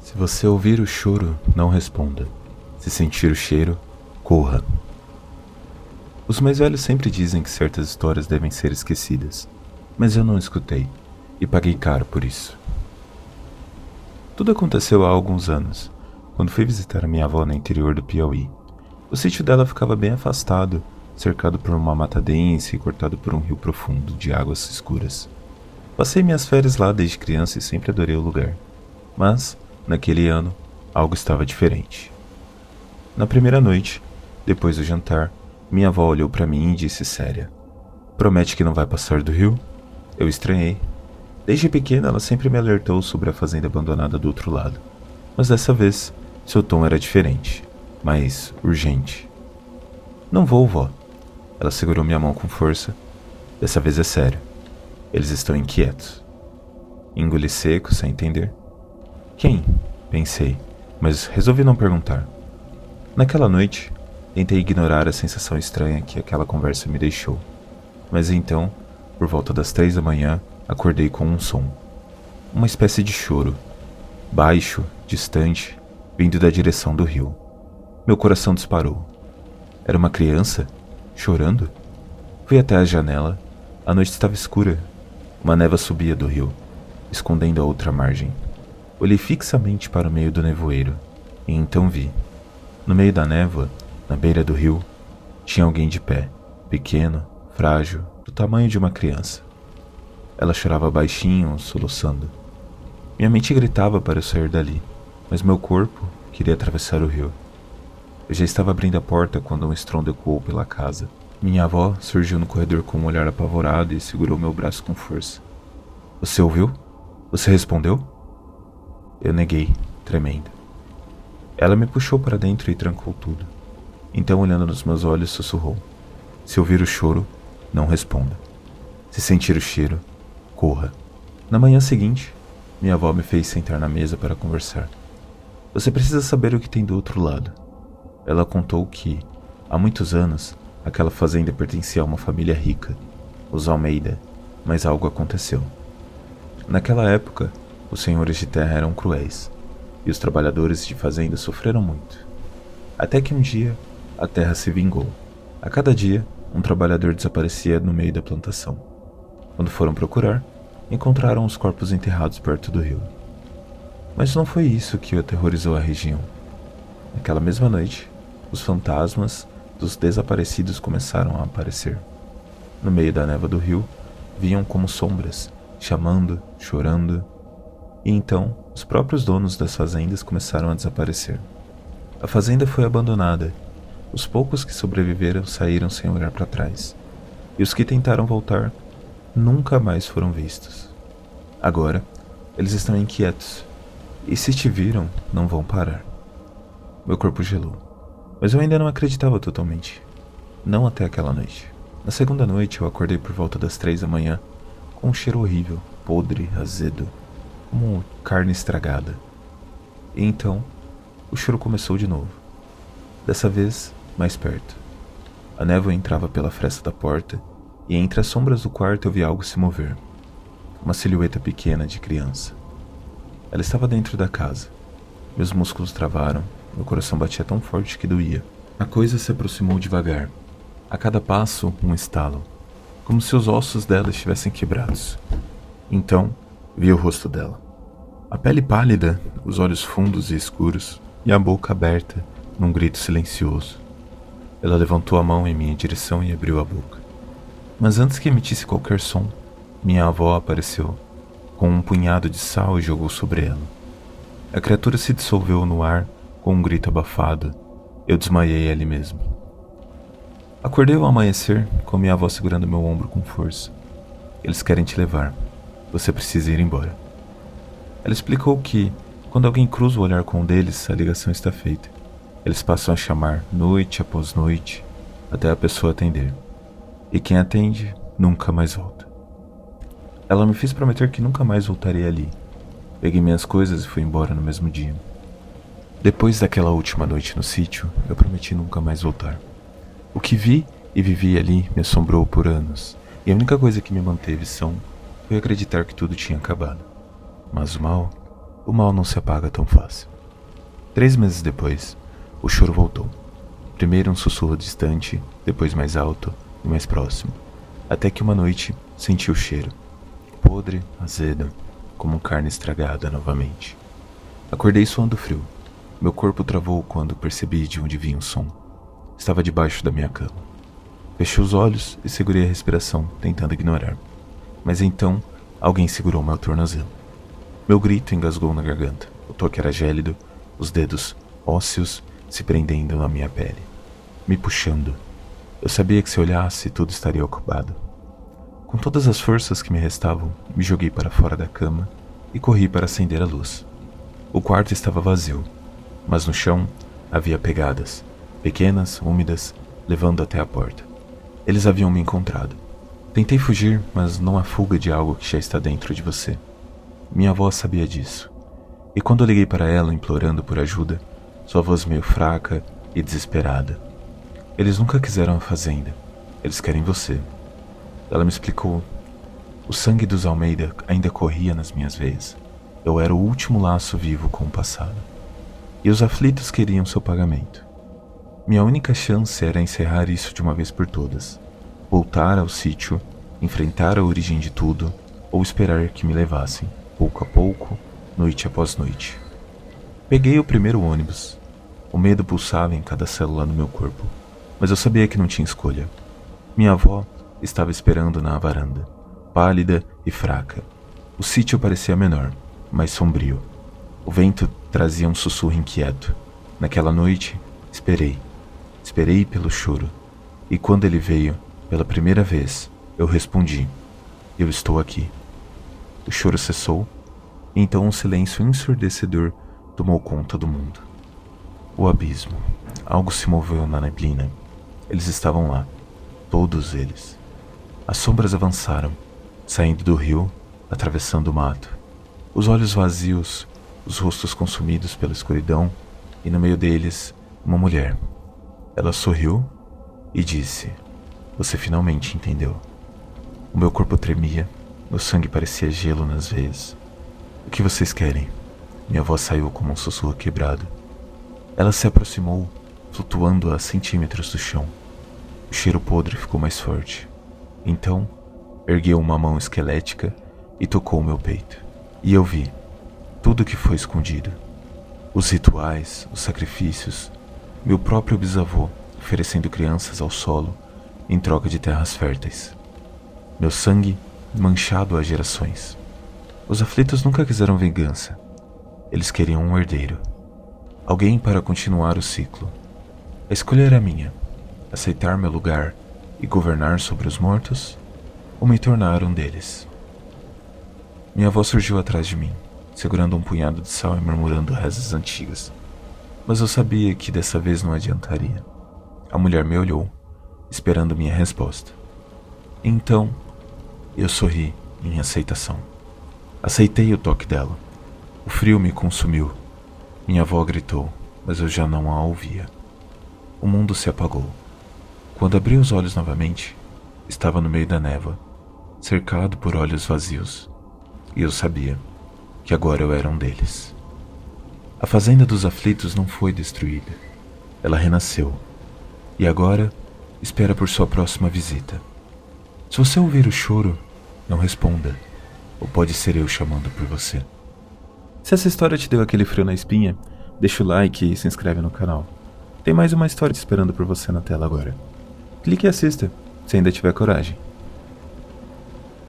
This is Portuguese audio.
Se você ouvir o choro, não responda. Se sentir o cheiro, corra. Os mais velhos sempre dizem que certas histórias devem ser esquecidas, mas eu não escutei e paguei caro por isso. Tudo aconteceu há alguns anos, quando fui visitar a minha avó no interior do Piauí. O sítio dela ficava bem afastado, cercado por uma mata densa e cortado por um rio profundo de águas escuras. Passei minhas férias lá desde criança e sempre adorei o lugar. Mas, naquele ano, algo estava diferente. Na primeira noite, depois do jantar, minha avó olhou para mim e disse séria: "Promete que não vai passar do rio?" Eu estranhei. Desde pequena, ela sempre me alertou sobre a fazenda abandonada do outro lado. Mas dessa vez, seu tom era diferente, mais urgente. "Não vou, vó." Ela segurou minha mão com força. "Dessa vez é sério. Eles estão inquietos." Engoli seco, sem entender. "Quem?" Pensei, mas resolvi não perguntar. Naquela noite, tentei ignorar a sensação estranha que aquela conversa me deixou. Mas então, por volta das 3 da manhã, acordei com um som. Uma espécie de choro. Baixo, distante, vindo da direção do rio. Meu coração disparou. Era uma criança? Chorando? Fui até a janela. A noite estava escura. Uma névoa subia do rio, escondendo a outra margem. Olhei fixamente para o meio do nevoeiro, e então vi. No meio da névoa, na beira do rio, tinha alguém de pé, pequeno, frágil, do tamanho de uma criança. Ela chorava baixinho, soluçando. Minha mente gritava para eu sair dali, mas meu corpo queria atravessar o rio. Eu já estava abrindo a porta quando um estrondo ecoou pela casa. Minha avó surgiu no corredor com um olhar apavorado e segurou meu braço com força. "Você ouviu? Você respondeu?" Eu neguei, tremendo. Ela me puxou para dentro e trancou tudo. Então, olhando nos meus olhos, sussurrou: "Se ouvir o choro, não responda. Se sentir o cheiro, corra." Na manhã seguinte, minha avó me fez sentar na mesa para conversar. "Você precisa saber o que tem do outro lado." Ela contou que, há muitos anos, aquela fazenda pertencia a uma família rica, os Almeida, mas algo aconteceu. Naquela época, os senhores de terra eram cruéis, e os trabalhadores de fazenda sofreram muito. Até que um dia, a terra se vingou. A cada dia, um trabalhador desaparecia no meio da plantação. Quando foram procurar, encontraram os corpos enterrados perto do rio. Mas não foi isso que aterrorizou a região. Naquela mesma noite, os fantasmas dos desaparecidos começaram a aparecer. No meio da névoa do rio, vinham como sombras, chamando, chorando. E então, os próprios donos das fazendas começaram a desaparecer. A fazenda foi abandonada. Os poucos que sobreviveram saíram sem olhar para trás. E os que tentaram voltar, nunca mais foram vistos. Agora, eles estão inquietos. E se te viram, não vão parar. Meu corpo gelou. Mas eu ainda não acreditava totalmente. Não até aquela noite. Na segunda noite, eu acordei por volta das 3 da manhã, com um cheiro horrível, podre, azedo, como carne estragada. E então, o choro começou de novo. Dessa vez, mais perto. A névoa entrava pela fresta da porta, e entre as sombras do quarto eu vi algo se mover. Uma silhueta pequena de criança. Ela estava dentro da casa. Meus músculos travaram, meu coração batia tão forte que doía. A coisa se aproximou devagar. A cada passo, um estalo, como se os ossos dela estivessem quebrados. Então, vi o rosto dela. A pele pálida, os olhos fundos e escuros, e a boca aberta, num grito silencioso. Ela levantou a mão em minha direção e abriu a boca. Mas antes que emitisse qualquer som, minha avó apareceu, com um punhado de sal e jogou sobre ela. A criatura se dissolveu no ar com um grito abafado. Eu desmaiei ali mesmo. Acordei ao amanhecer, com minha avó segurando meu ombro com força. "Eles querem te levar. Você precisa ir embora." Ela explicou que, quando alguém cruza o olhar com um deles, a ligação está feita. Eles passam a chamar noite após noite, até a pessoa atender. E quem atende, nunca mais volta. Ela me fez prometer que nunca mais voltaria ali. Peguei minhas coisas e fui embora no mesmo dia. Depois daquela última noite no sítio, eu prometi nunca mais voltar. O que vi e vivi ali me assombrou por anos, e a única coisa que me manteve são foi acreditar que tudo tinha acabado. Mas o mal o mal não se apaga tão fácil. 3 meses depois, o choro voltou. Primeiro um sussurro distante, depois mais alto e mais próximo, até que uma noite senti o cheiro, podre, azedo, como carne estragada novamente. Acordei suando frio. Meu corpo travou quando percebi de onde vinha o som. Estava debaixo da minha cama. Fechei os olhos e segurei a respiração, tentando ignorar. Mas então, alguém segurou meu tornozelo. Meu grito engasgou na garganta. O toque era gélido, os dedos ósseos se prendendo na minha pele, me puxando. Eu sabia que se olhasse, tudo estaria ocupado. Com todas as forças que me restavam, me joguei para fora da cama e corri para acender a luz. O quarto estava vazio, mas no chão havia pegadas, pequenas, úmidas, levando até a porta. Eles haviam me encontrado. Tentei fugir, mas não há fuga de algo que já está dentro de você. Minha avó sabia disso. E quando eu liguei para ela implorando por ajuda, sua voz meio fraca e desesperada. Eles nunca quiseram a fazenda. Eles querem você. Ela me explicou. O sangue dos Almeida ainda corria nas minhas veias. Eu era o último laço vivo com o passado. E os aflitos queriam seu pagamento. Minha única chance era encerrar isso de uma vez por todas. Voltar ao sítio, enfrentar a origem de tudo, ou esperar que me levassem, pouco a pouco, noite após noite. Peguei o primeiro ônibus. O medo pulsava em cada célula do meu corpo, mas eu sabia que não tinha escolha. Minha avó estava esperando na varanda, pálida e fraca. O sítio parecia menor, mais sombrio. O vento trazia um sussurro inquieto. Naquela noite, esperei. Esperei pelo choro. E quando ele veio, pela primeira vez, eu respondi: eu estou aqui. O choro cessou, e então um silêncio ensurdecedor tomou conta do mundo. O abismo. Algo se moveu na neblina. Eles estavam lá. Todos eles. As sombras avançaram, saindo do rio, atravessando o mato. Os olhos vazios, os rostos consumidos pela escuridão, e no meio deles, uma mulher. Ela sorriu e disse: você finalmente entendeu. O meu corpo tremia, meu sangue parecia gelo nas veias. O que vocês querem? Minha voz saiu como um sussurro quebrado. Ela se aproximou, flutuando a centímetros do chão. O cheiro podre ficou mais forte. Então, ergueu uma mão esquelética e tocou meu peito. E eu vi tudo que foi escondido. Os rituais, os sacrifícios, meu próprio bisavô oferecendo crianças ao solo em troca de terras férteis. Meu sangue manchado há gerações. Os aflitos nunca quiseram vingança. Eles queriam um herdeiro. Alguém para continuar o ciclo. A escolha era minha: aceitar meu lugar e governar sobre os mortos, ou me tornar um deles. Minha avó surgiu atrás de mim, segurando um punhado de sal e murmurando rezas antigas. Mas eu sabia que dessa vez não adiantaria. A mulher me olhou, esperando minha resposta. Então, eu sorri em aceitação. Aceitei o toque dela. O frio me consumiu. Minha avó gritou, mas eu já não a ouvia. O mundo se apagou. Quando abri os olhos novamente, estava no meio da névoa, cercado por olhos vazios. E eu sabia que agora eu era um deles. A fazenda dos aflitos não foi destruída. Ela renasceu. E agora espera por sua próxima visita. Se você ouvir o choro, não responda. Ou pode ser eu chamando por você. Se essa história te deu aquele frio na espinha, deixa o like e se inscreve no canal. Tem mais uma história te esperando por você na tela agora. Clique e assista, se ainda tiver coragem.